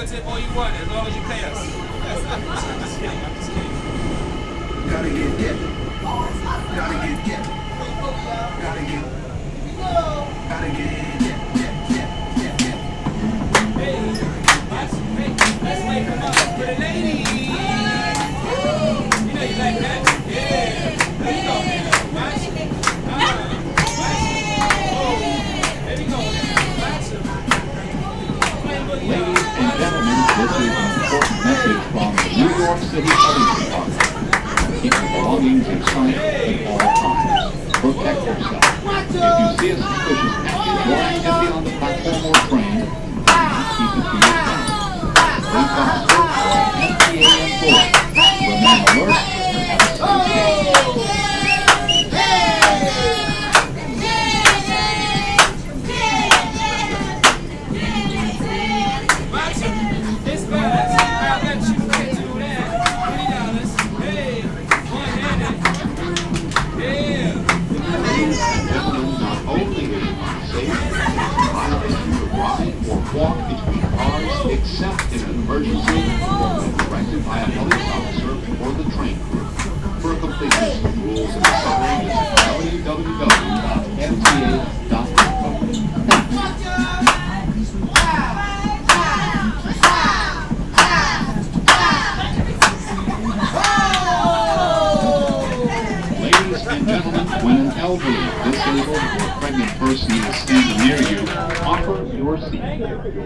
meal tip all you want, as long as you pay us. I'm just kidding. Gotta get dip. Gotta get dip. Gotta get dip. Hey, let's wake them up for the ladies. You know you like that? Yeah. There you go, man. Watch. Oh, there you go, man. Watch him. Ladies and gentlemen, this is an important message from the New York City Police Department. Keep your belongings in sight at all times. Protect yourself. If you see a suspicious package or activity on the platform or train, do not keep it to yourself. Police officer or NCA employee, remain alert and have a safe day. Walk between cars except in an emergency or when directed by a police officer or the train crew. For a complete list of rules and summary, visit www.mta.info. Ladies and gentlemen, when an elderly, disabled, or pregnant person is standing near you, offer your seat.